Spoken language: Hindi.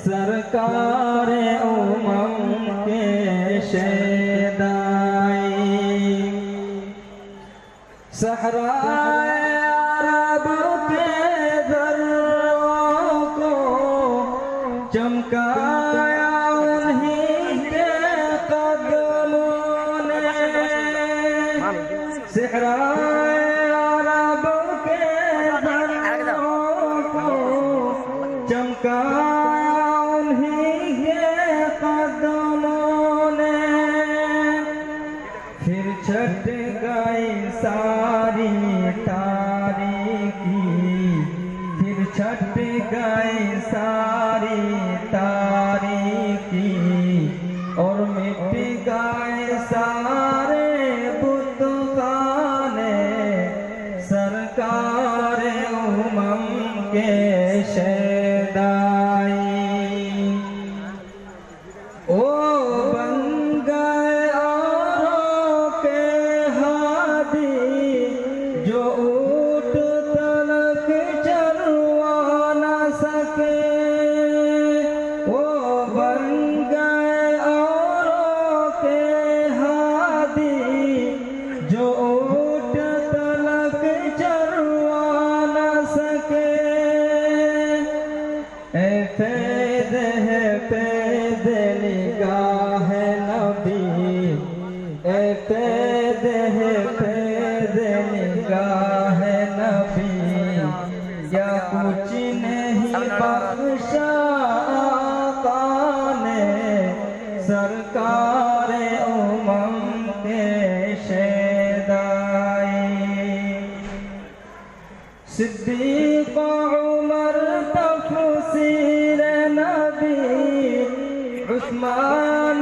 सरकार उमम के शेदाई सहराए अरब के दर्रों को चमकाया उन्हीं के कदमों ने सहराए अरब के दर्रों को चमकाया उन्हीं के कदमों ने फिर छट गई सारी तारीकी फिर छट गई सारी तारीकी और मिट गए सारे बुतखाने सरकार उमम के शेदाई ओ बन गए औरों के हादी जो ऊट तलक चलवा न सके ओ बन गए औरों के हादी जो ऊट तलक चलवा न सके ए फैद है फैद निगाह नबी ए फैद है फैद निगाह नबी या कुछ नहीं बख्शा आका ने सरकार उमम के शेदाई सिद्दीक़ उमर तफसीर नबी उस्मान